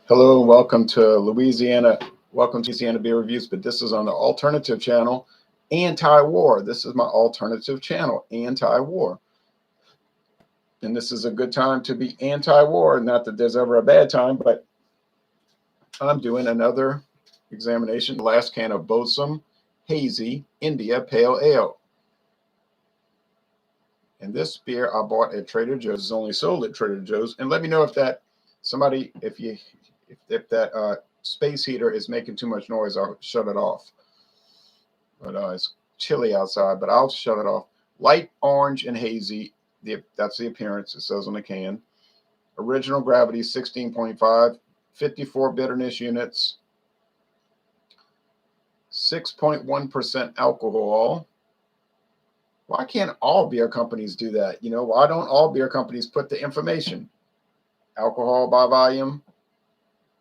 Hello and welcome to Louisiana. Welcome to Louisiana Beer Reviews, but this is on the alternative channel, Anti-War. This is my alternative channel, Anti-War. And this is a good time to be anti-war. Not that there's ever a bad time, but I'm doing another examination. The last can of Boatswain Hazy India Pale Ale. And this beer I bought at Trader Joe's. It's only sold at Trader Joe's. And let me know if that somebody, if that space heater is making too much noise, I'll shut it off. But it's chilly outside, but I'll shut it off. Light orange and hazy. That's the appearance. It says on the can. Original gravity 16.5, 54 bitterness units, 6.1% alcohol. Why can't all beer companies do that? You know, why don't all beer companies put the information? Alcohol by volume.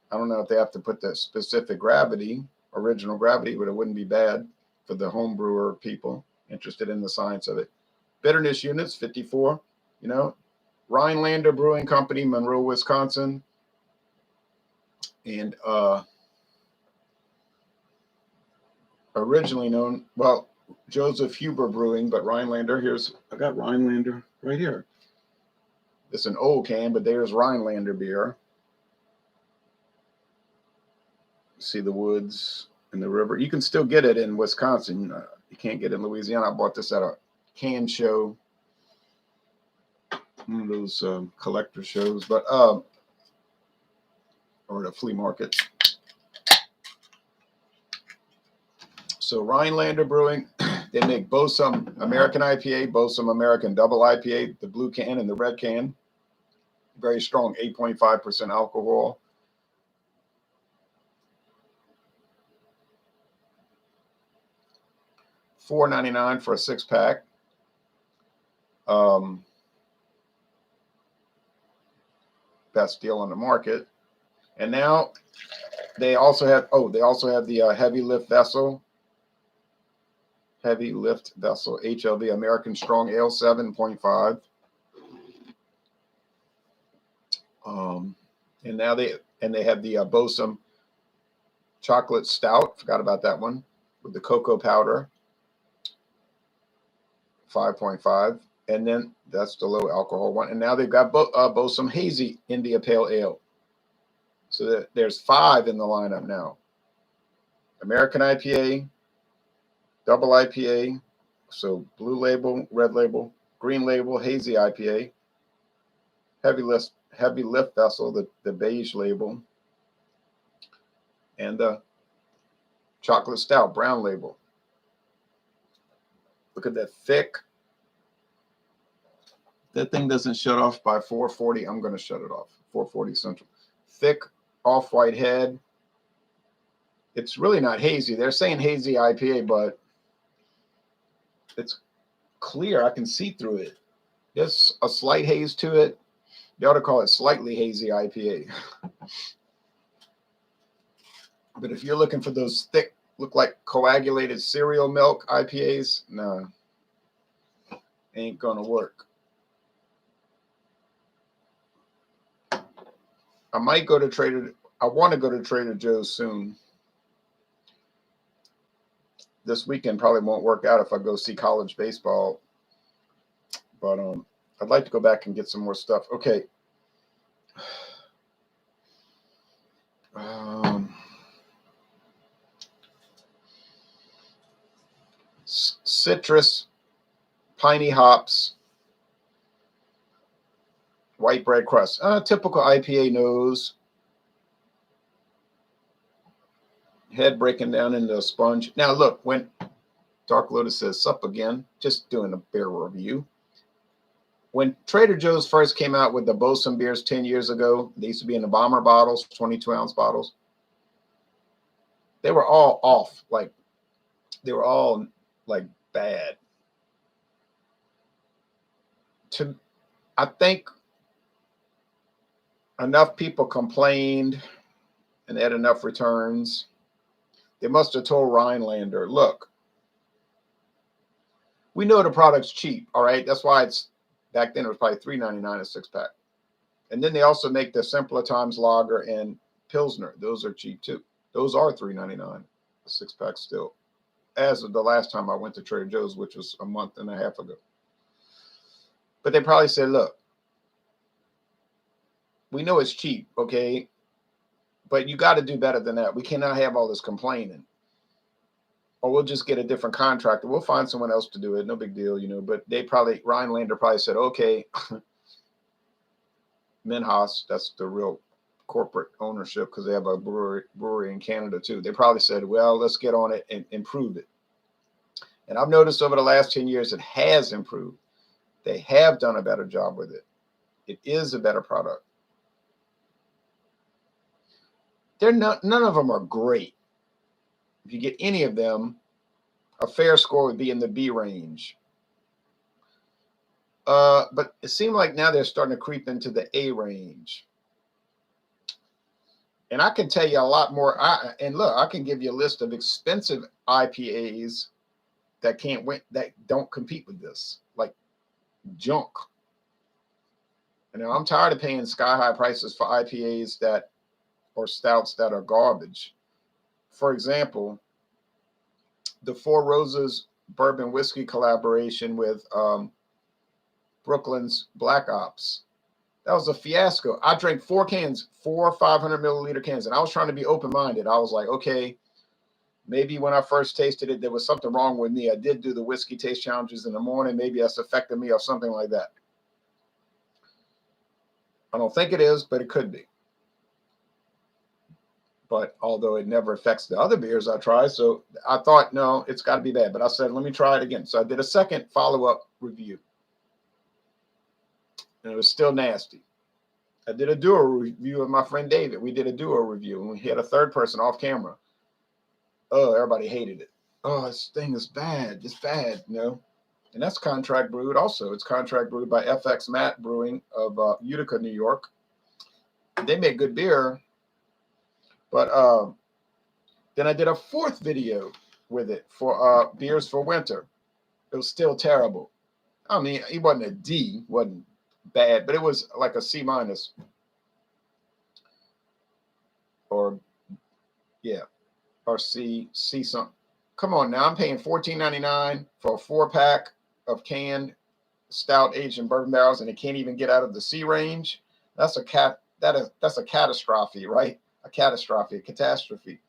I don't know if they have to put the specific gravity, original gravity, but it wouldn't be bad for the home brewer people interested in the science of it. Bitterness units, 54, you know. Rhinelander Brewing Company, Monroe, Wisconsin. And originally known, well, Joseph Huber Brewing, but Rhinelander, I got Rhinelander right here. It's an old can, but there's Rhinelander beer. See the woods and the river. You can still get it in Wisconsin. You can't get it in Louisiana. I bought this at a can show, one of those collector shows, but or the flea market. So Rhinelander Brewing, they make Boatswain American IPA, Boatswain American Double IPA, the blue can and the red can. Very strong, 8.5% alcohol. $4.99 for a 6-pack. Best deal on the market. And now they also have the heavy lift vessel. Heavy lift vessel, HLV American Strong Ale 7.5. And now they have the Boatswain Chocolate Stout. Forgot about that one with the cocoa powder. 5.5, and then that's the low alcohol one. And now they've got Boatswain Hazy India Pale Ale. So there's 5 in the lineup now. American IPA, Double IPA, so blue label, red label, green label, Hazy IPA, heavy lift vessel, the beige label, and the chocolate stout, brown label. Look at that thick. That thing doesn't shut off by 440. I'm going to shut it off. 440 Central. Thick off-white head. It's really not hazy. They're saying hazy IPA, but it's clear. I can see through it. There's a slight haze to it. You ought to call it slightly hazy IPA. But if you're looking for those thick, look like coagulated cereal milk IPAs, no, ain't going to work. I want to go to Trader Joe's soon. This weekend probably won't work out if I go see college baseball. But I'd like to go back and get some more stuff. Okay. Citrus, piney hops, white bread crust. Typical IPA nose. Head breaking down into a sponge. Now look, when Dark Lotus says sup again, just doing a beer review. When Trader Joe's first came out with the Boatswain beers 10 years ago, they used to be in the bomber bottles, 22-ounce bottles. They were all off, they were all bad. I think enough people complained and had enough returns. They must have told Rhinelander, look, we know the product's cheap, all right? That's why back then it was probably $3.99 a 6-pack. And then they also make the Simpler Times Lager and Pilsner. Those are cheap too. Those are $3.99, a 6-pack still. As of the last time I went to Trader Joe's, which was a month and a half ago. But they probably said, look, we know it's cheap, okay? But you got to do better than that. We cannot have all this complaining. Or we'll just get a different contractor. We'll find someone else to do it. No big deal, you know. But they probably, Rhinelander probably said, okay, Minhas, that's the real corporate ownership because they have a brewery in Canada too. They probably said, well, let's get on it and improve it. And I've noticed over the last 10 years, it has improved. They have done a better job with it. It is a better product. They're not, none of them are great. If you get any of them, a fair score would be in the B range. But it seemed like now they're starting to creep into the A range. And I can tell you a lot more. And look, I can give you a list of expensive IPAs that can't win, that don't compete with this, like junk. And I'm tired of paying sky-high prices for IPAs that, or stouts that are garbage. For example, the Four Roses bourbon whiskey collaboration with Brooklyn's Black Ops. That was a fiasco. I drank 4 cans, 4 500 milliliter cans, and I was trying to be open-minded. I was like, okay, maybe when I first tasted it, there was something wrong with me. I did do the whiskey taste challenges in the morning. Maybe that's affected me or something like that. I don't think it is, but it could be. But although it never affects the other beers I try, so I thought, no, it's got to be bad. But I said, let me try it again. So I did a second follow-up review. And it was still nasty. I did a duo review with my friend David. We did a duo review, and we had a third person off camera. Oh, everybody hated it. Oh, this thing is bad. It's bad, you know. And that's contract brewed also. It's contract brewed by FX Matt Brewing of Utica, New York. They make good beer. But then I did a 4th video with it for beers for winter. It was still terrible. I mean, it wasn't a D, wasn't bad, but it was like a C-. Or, yeah, or C something. Come on now, I'm paying $14.99 for a 4-pack of canned stout aged in bourbon barrels, and it can't even get out of the C range. That's a catastrophe, right? A catastrophe.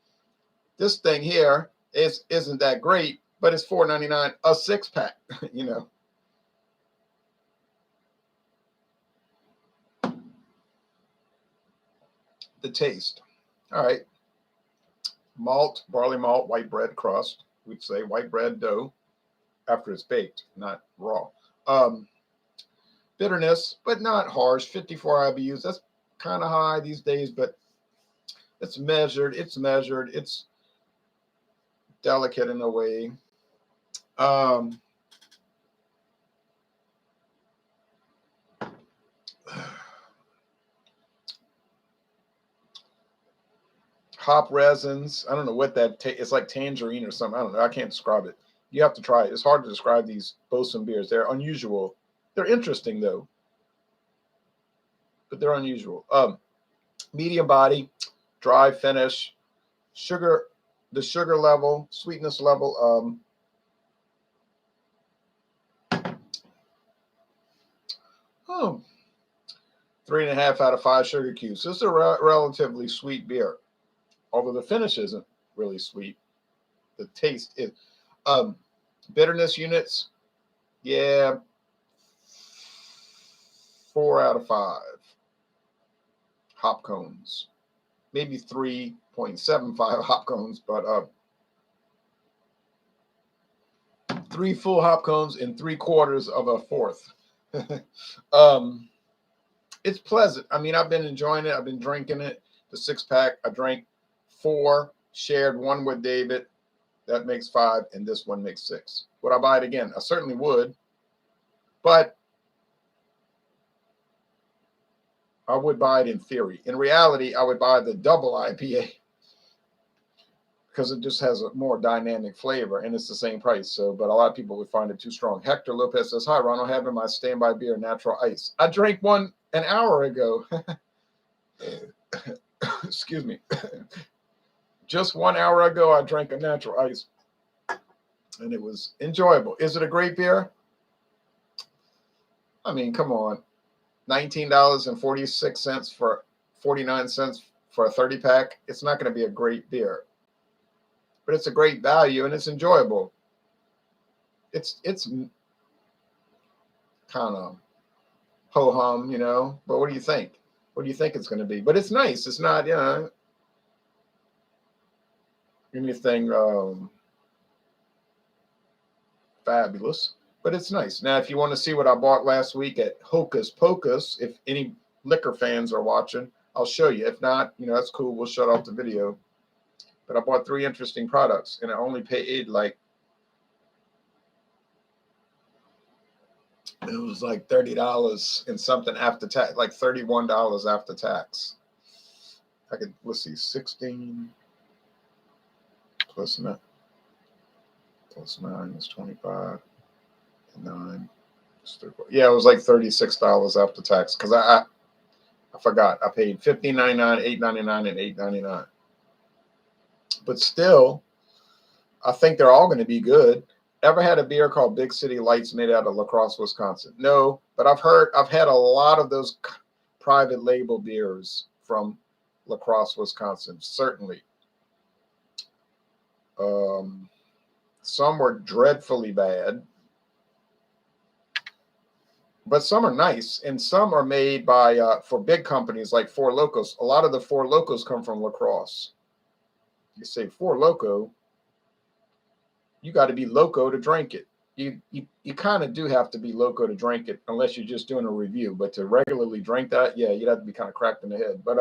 This thing here isn't that great, but it's $4.99 a 6-pack, you know. The taste. All right. Malt, barley malt, white bread crust. We'd say white bread dough after it's baked, not raw. Bitterness, but not harsh. 54 IBUs. That's kind of high these days, but it's measured. It's delicate in a way. Hop resins. I don't know what that it's like tangerine or something. I don't know. I can't describe it. You have to try it. It's hard to describe these Boatswain beers. They're unusual. They're interesting though, but they're unusual. Medium body, dry finish, sugar. The sugar level, sweetness level. 3.5 out of 5 sugar cubes. This is a relatively sweet beer, although the finish isn't really sweet. The taste is. Bitterness units, yeah, 4 out of 5. Hop cones, maybe 3.75 hop cones, but 3 full hop cones and 3/4 of a fourth. It's pleasant. I mean, I've been enjoying it. I've been drinking it. The 6-pack, I drank 4, shared 1 with David. That makes 5, and this one makes 6. Would I buy it again? I certainly would, but I would buy it in theory. In reality, I would buy the double IPA because it just has a more dynamic flavor, and it's the same price. So, but a lot of people would find it too strong. Hector Lopez says, "Hi, Ron. I have in my standby beer, natural ice. I drank one an hour ago." Excuse me. Just 1 hour ago, I drank a natural ice, and it was enjoyable. Is it a great beer? I mean, come on. $19.46 for 49 cents for a 30 pack. It's not going to be a great beer, but it's a great value and it's enjoyable. It's kind of ho hum, but what do you think? What do you think it's going to be? But it's nice. It's not, anything fabulous, but it's nice. Now, if you want to see what I bought last week at Hocus Pocus, if any liquor fans are watching, I'll show you. If not, that's cool. We'll shut off the video. But I bought 3 interesting products, and I only paid like, it was like $30 and something after tax, like $31 after tax. Let's see, 16 plus 9 is 25, and 9 is 34. Yeah, it was like $36 after tax, because I forgot. I paid $15.99, $8.99, and $8.99. But still, I think they're all going to be good. Ever had a beer called Big City Lights made out of La Crosse, Wisconsin? No, but I've had a lot of those private label beers from La Crosse, Wisconsin, certainly. Some were dreadfully bad, but some are nice, and some are made by for big companies like Four Locos. A lot of the Four Locos come from La Crosse. You say Four Loko, you got to be loco to drink it. You kind of do have to be loco to drink it, unless you're just doing a review. But to regularly drink that, yeah, you'd have to be kind of cracked in the head. But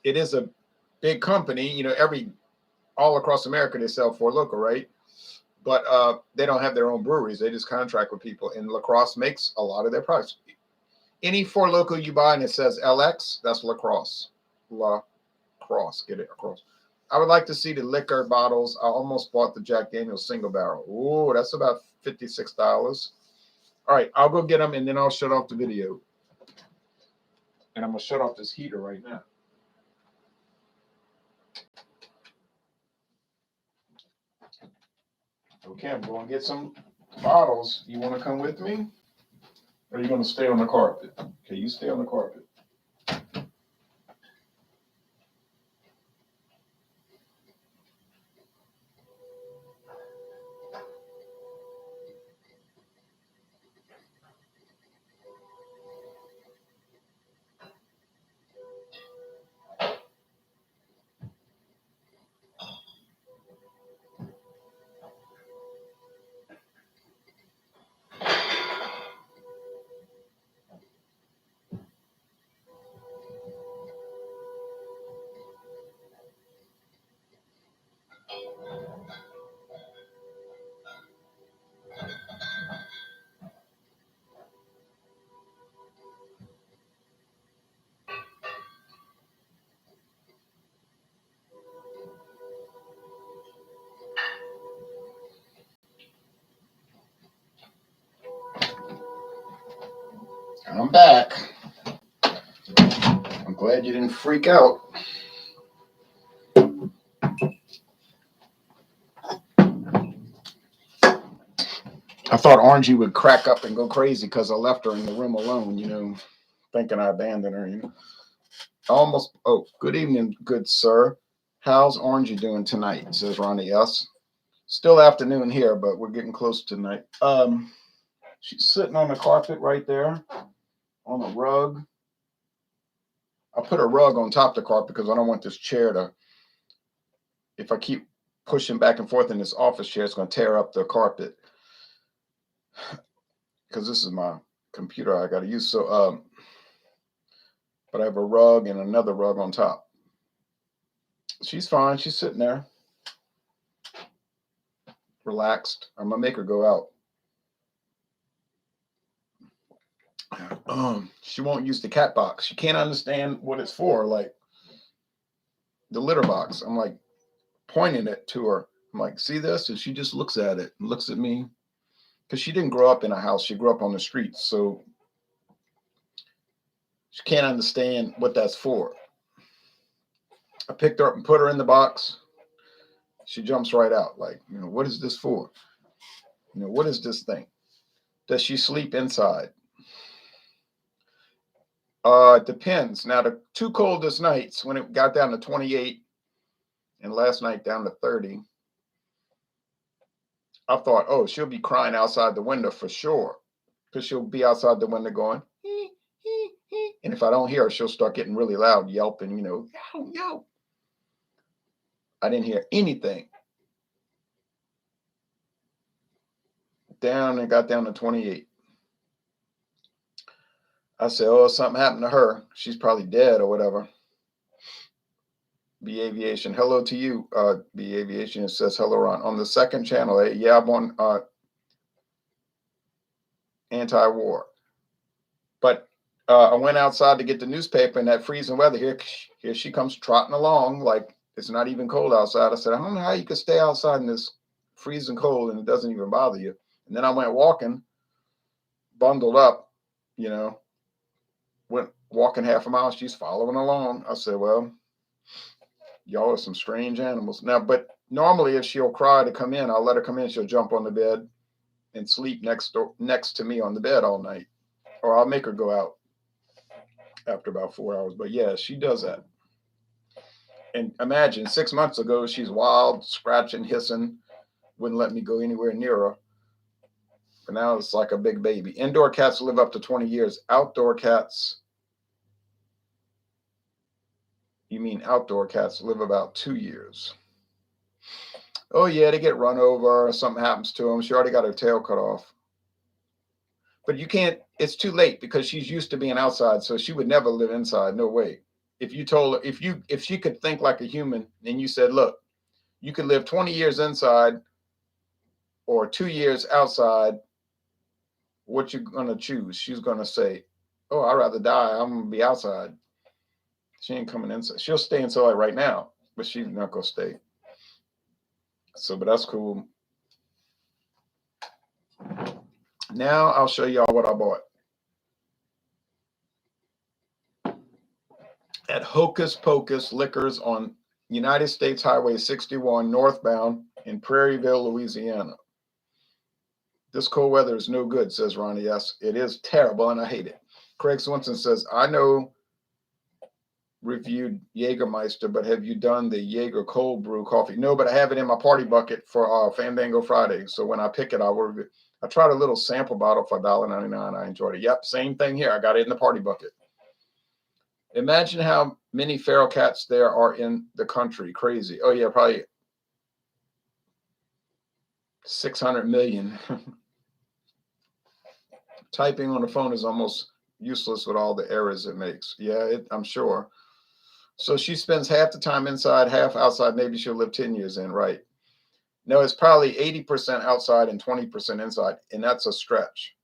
it is a big company. All across America they sell Four Loko, right? But they don't have their own breweries. They just contract with people, and La Crosse makes a lot of their products. Any Four Loko you buy and it says LX, that's La Crosse. La Crosse, get it across. I would like to see the liquor bottles. I almost bought the Jack Daniel's single barrel. Ooh, that's about $56. All right, I'll go get them, and then I'll shut off the video. And I'm going to shut off this heater right now. Okay, I'm going to get some bottles. You want to come with me? Or are you going to stay on the carpet? Okay, you stay on the carpet. I'm back. I'm glad you didn't freak out. I thought Orangey would crack up and go crazy because I left her in the room alone, thinking I abandoned her. Good evening, good sir. How's Orangey doing tonight? Says Ronnie S. Still afternoon here, but we're getting close to night. She's sitting on the carpet right there on a rug. I put a rug on top of the carpet because I don't want this chair if I keep pushing back and forth in this office chair, it's going to tear up the carpet. Because this is my computer I got to use. So, but I have a rug and another rug on top. She's fine. She's sitting there, relaxed. I'm gonna make her go out. She won't use the cat box. She can't understand what it's for, like the litter box. I'm like pointing it to her. I'm like, see this? And she just looks at it and looks at me. because she didn't grow up in a house. She grew up on the streets. So she can't understand what that's for. I picked her up and put her in the box. She jumps right out. Like, what is this for? What is this thing? Does she sleep inside? It depends. Now, the two coldest nights, when it got down to 28 and last night down to 30, I thought, oh, she'll be crying outside the window for sure, because she'll be outside the window going, hee, hee, hee. And if I don't hear her, she'll start getting really loud, yelping, yow, yow. I didn't hear anything. Down and got down to 28. I said, oh, something happened to her. She's probably dead or whatever. B Aviation, hello to you. B Aviation says hello, Ron. On the second channel, yeah, I'm on anti-war. But I went outside to get the newspaper in that freezing weather. Here she comes trotting along like it's not even cold outside. I said, I don't know how you could stay outside in this freezing cold and it doesn't even bother you. And then I went walking, bundled up, went walking half a mile. She's following along. I said, well, y'all are some strange animals. Now, but normally if she'll cry to come in, I'll let her come in. She'll jump on the bed and sleep next to me on the bed all night. Or I'll make her go out after about 4 hours. But yeah, she does that. And imagine 6 months ago, she's wild, scratching, hissing, wouldn't let me go anywhere near her. But now it's like a big baby. Indoor cats live up to 20 years. Outdoor cats, you mean outdoor cats live about 2 years. Oh yeah, they get run over or something happens to them. She already got her tail cut off. But you can't, it's too late because she's used to being outside. So she would never live inside. No way. If you told her, if she could think like a human and you said, look, you could live 20 years inside or 2 years outside, what you gonna choose? She's gonna say, oh, I'd rather die. I'm gonna be outside. She ain't coming inside. She'll stay inside right now, but she's not gonna stay. So, but that's cool. Now I'll show y'all what I bought at Hocus Pocus Liquors on United States Highway 61 northbound in Prairieville, Louisiana. This cold weather is no good, says Ronnie. Yes, it is terrible and I hate it. Craig Swinson says, I know reviewed Jägermeister, but have you done the Jaeger cold brew coffee? No, but I have it in my party bucket for Fandango Friday. So when I pick it, I will review. I tried a little sample bottle for $1.99. I enjoyed it. Yep, same thing here. I got it in the party bucket. Imagine how many feral cats there are in the country. Crazy. Oh, yeah, probably 600 million. Typing on the phone is almost useless with all the errors it makes. Yeah, I'm sure. So she spends half the time inside, half outside. Maybe she'll live 10 years in, right? No, it's probably 80% outside and 20% inside, and that's a stretch.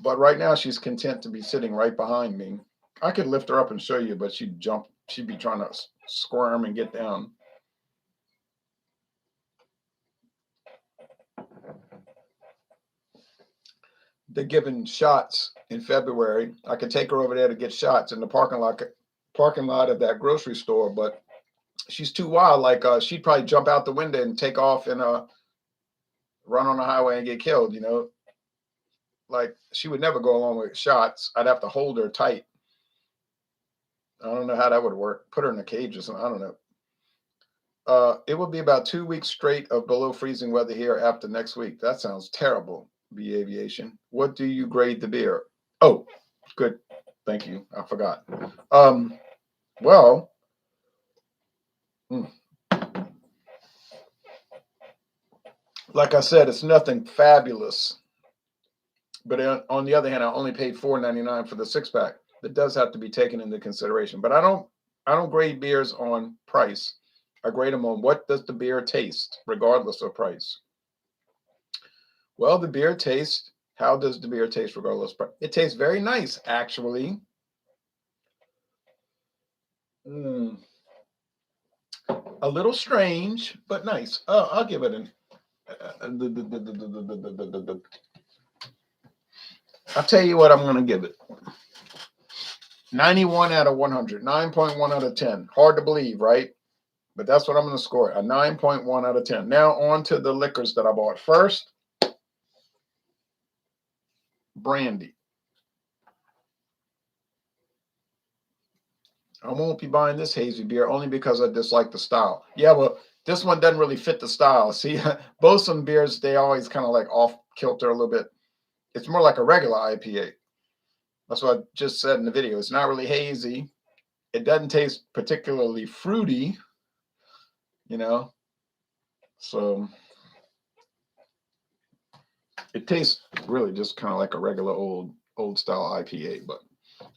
But right now she's content to be sitting right behind me. I could lift her up and show you, but she'd jump. She'd be trying to squirm and get down. They're giving shots in February. I could take her over there to get shots in the parking lot of that grocery store, but she's too wild. Like she'd probably jump out the window and take off and run on the highway and get killed. Like she would never go along with shots. I'd have to hold her tight. I don't know how that would work. Put her in a cage or something. I don't know. It will be about 2 weeks straight of below freezing weather here after next week. That sounds terrible. B Aviation. What do you grade the beer? Oh, good. Thank you. I forgot. Well, like I said, it's nothing fabulous. But on the other hand, I only paid $4.99 for the 6-pack. That does have to be taken into consideration. But I don't grade beers on price. I grade them on what does the beer taste, regardless of price. Well, the beer tastes. How does the beer taste, regardless of price? It tastes very nice, actually. A little strange, but nice. I'll give it I'll tell you what I'm going to give it. 91 out of 100, 9.1 out of 10. Hard to believe, right? But that's what I'm going to score it, a 9.1 out of 10. Now on to the liquors that I bought. First, brandy. I won't be buying this hazy beer only because I dislike the style. Yeah, well, this one doesn't really fit the style. See, Boatswain beers, they always kind of like off kilter a little bit. It's more like a regular IPA. That's what I just said in the video. It's not really hazy. It doesn't taste particularly fruity, you know. So it tastes really just kind of like a regular old style IPA. But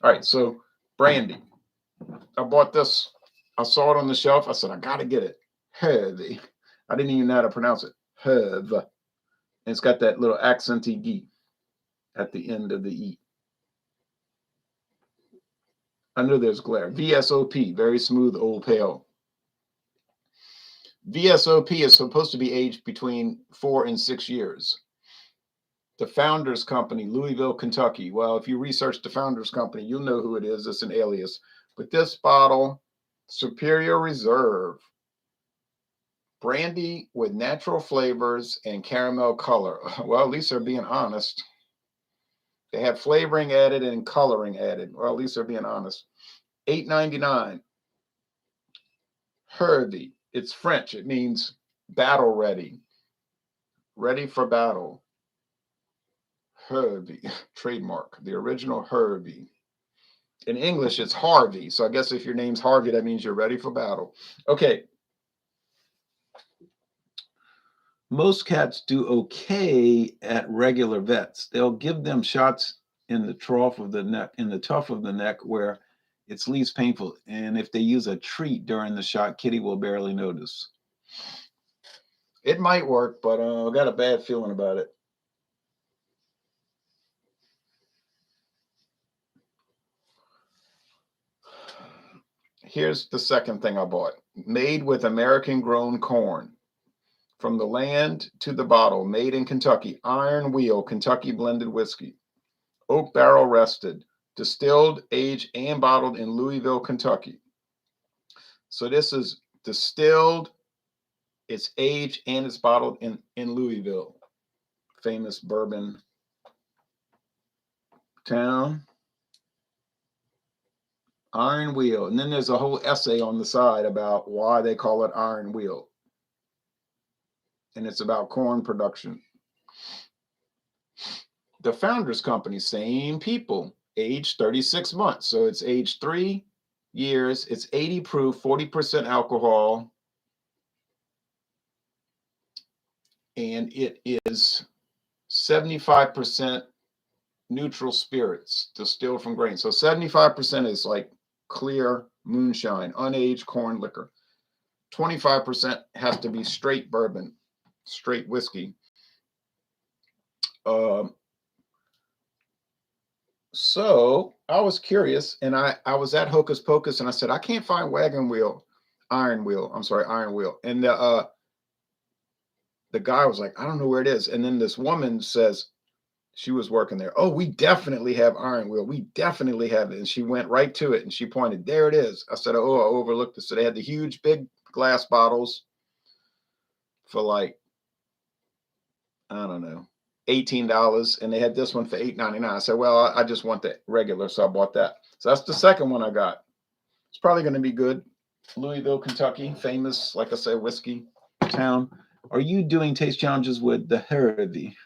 all right, so brandy. I bought this. I saw it on the shelf. I said, I gotta get it. Heavy. I didn't even know how to pronounce it. Hev. And it's got that little accenty G at the end of the E. I know there's glare. VSOP, very smooth old pale. VSOP is supposed to be aged between 4 and 6 years. The Founders Company, Louisville, Kentucky. Well, if you research the Founders Company, you'll know who it is. It's an alias. But this bottle, Superior Reserve, brandy with natural flavors and caramel color. Well, at least they're being honest. They have flavoring added and coloring added. Well, at least they're being honest. $8.99. Hervey. It's French. It means battle ready. Ready for battle. Hervey. Trademark. The original Hervey. In English, it's Harvey. So I guess if your name's Harvey, that means you're ready for battle. Okay. Most cats do okay at regular vets. They'll give them shots in the trough of the neck, in the tuft of the neck where it's least painful. And if they use a treat during the shot, kitty will barely notice. It might work, but I got a bad feeling about it. Here's the second thing I bought. Made with American-grown corn. From the land to the bottle, made in Kentucky. Iron Wheel, Kentucky blended whiskey. Oak barrel rested. Distilled, aged, and bottled in Louisville, Kentucky. So this is distilled, it's aged, and it's bottled in Louisville. Famous bourbon town. Iron Wheel. And then there's a whole essay on the side about why they call it Iron Wheel. And it's about corn production. The Founders Company, same people, aged 36 months. So it's aged 3 years. It's 80 proof, 40% alcohol. And it is 75% neutral spirits distilled from grain. So 75% is like clear moonshine, unaged corn liquor. 25% has to be straight bourbon, straight whiskey. So I was curious, and I was at Hocus Pocus, and I said, I can't find Iron Wheel. And the guy was like, I don't know where it is. And then this woman says, she was working there. Oh, we definitely have Iron Wheel. We definitely have it. And she went right to it and she pointed, there it is. I said, oh, I overlooked it. So they had the huge, big glass bottles for like, I don't know, $18. And they had this one for $8.99. I said, well, I just want the regular. So I bought that. So that's the second one I got. It's probably going to be good. Louisville, Kentucky, famous, like I said, whiskey town. Are you doing taste challenges with the Harvey?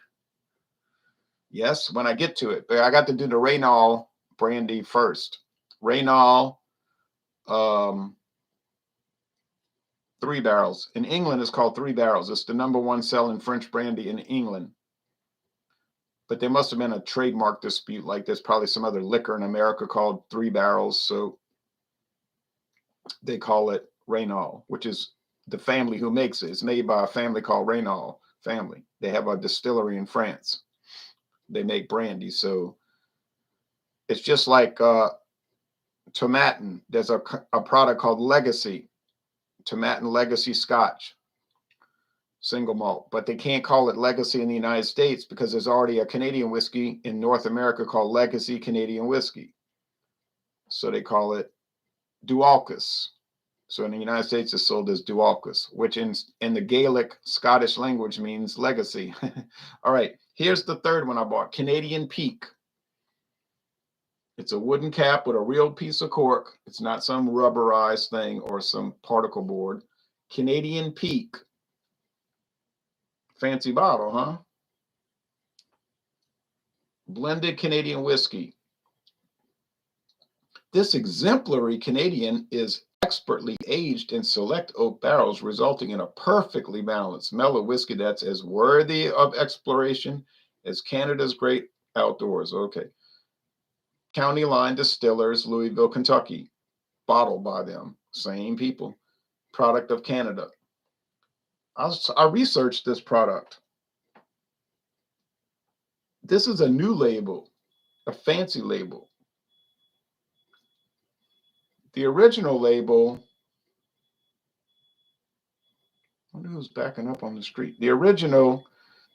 Yes, when I get to it. But I got to do the Raynal brandy first. Raynal, 3 barrels. In England, it's called 3 barrels. It's the #1 selling French brandy in England. But there must have been a trademark dispute. Like there's probably some other liquor in America called 3 barrels. So they call it Raynal, which is the family who makes it. It's made by a family called Raynal family. They have a distillery in France. They make brandy. So it's just like Tomatin. There's a product called Legacy, Tomatin Legacy Scotch. single malt, but they can't call it Legacy in the United States because there's already a Canadian whiskey in North America called Legacy Canadian Whiskey. So they call it Dualcus. So in the United States, it's sold as Dualcus, which in the Gaelic Scottish language means legacy. All right, here's the third one I bought, Canadian Peak. It's a wooden cap with a real piece of cork. It's not some rubberized thing or some particle board. Canadian Peak. Fancy bottle, huh? Blended Canadian whiskey. This exemplary Canadian is expertly aged in select oak barrels, resulting in a perfectly balanced mellow whiskey that's as worthy of exploration as Canada's great outdoors. Okay. County Line Distillers, Louisville, Kentucky. Bottled by them. Same people. Product of Canada. I researched this product. This is a new label, a fancy label. The original label, I wonder who's backing up on the street. The original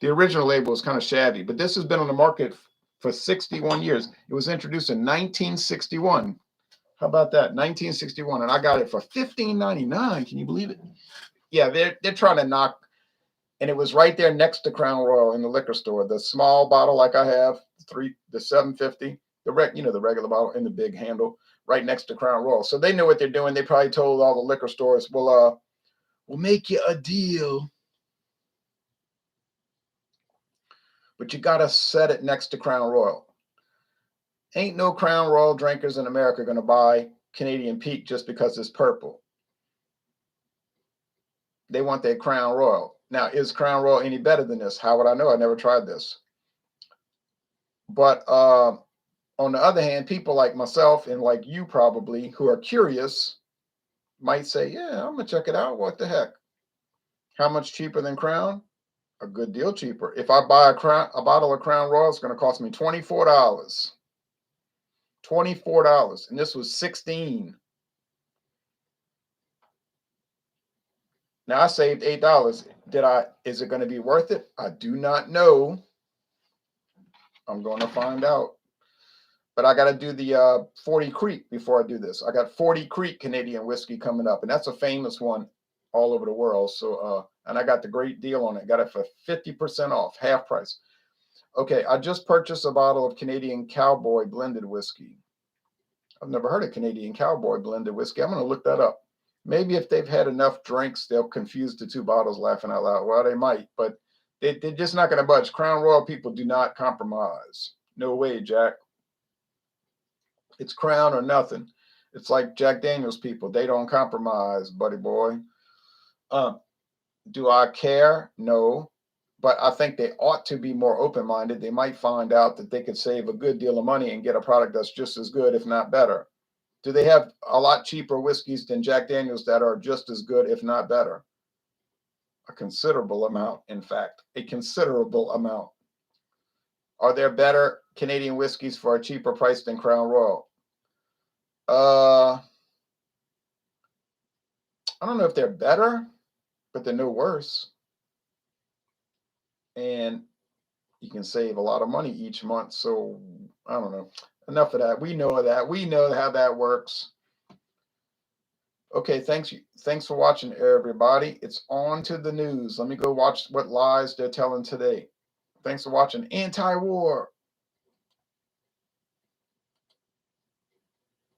label is kind of shabby, but this has been on the market for 61 years. It was introduced in 1961. How about that? 1961, and I got it for $15.99. Can you believe it? Yeah, they're trying to knock. And it was right there next to Crown Royal in the liquor store. The small bottle, like I have, the 750, the regular bottle, and the big handle, right next to Crown Royal. So they knew what they're doing. They probably told all the liquor stores, "Well, we'll make you a deal, but you gotta set it next to Crown Royal." Ain't no Crown Royal drinkers in America gonna buy Canadian Peak just because it's purple. They want their Crown Royal. Now, is Crown Royal any better than this? How would I know? I never tried this. But on the other hand, people like myself and like you probably who are curious might say, yeah, I'm gonna check it out. What the heck? How much cheaper than Crown? A good deal cheaper. If I buy a bottle of Crown Royal, it's gonna cost me $24. $24. And this was 16. Now I saved $8. Is it gonna be worth it? I do not know. I'm gonna find out. But I got to do the 40 Creek before I do this. I got 40 Creek Canadian whiskey coming up, and that's a famous one all over the world. So, and I got the great deal on it. Got it for 50% off, half price. Okay, I just purchased a bottle of Canadian Cowboy blended whiskey. I've never heard of Canadian Cowboy blended whiskey. I'm going to look that up. Maybe if they've had enough drinks, they'll confuse the two bottles, laughing out loud. Well, they might, but they're just not going to budge. Crown Royal people do not compromise. No way, Jack. It's Crown or nothing. It's like Jack Daniels people. They don't compromise, buddy boy. Do I care? No. But I think they ought to be more open-minded. They might find out that they could save a good deal of money and get a product that's just as good, if not better. Do they have a lot cheaper whiskeys than Jack Daniels that are just as good, if not better? A considerable amount, in fact. A considerable amount. Are there better Canadian whiskeys for a cheaper price than Crown Royal? I don't know if they're better, but they're no worse. And you can save a lot of money each month. So I don't know. Enough of that. We know that. We know how that works. Okay, thanks for watching, everybody. It's on to the news. Let me go watch what lies they're telling today. Thanks for watching. Anti-war.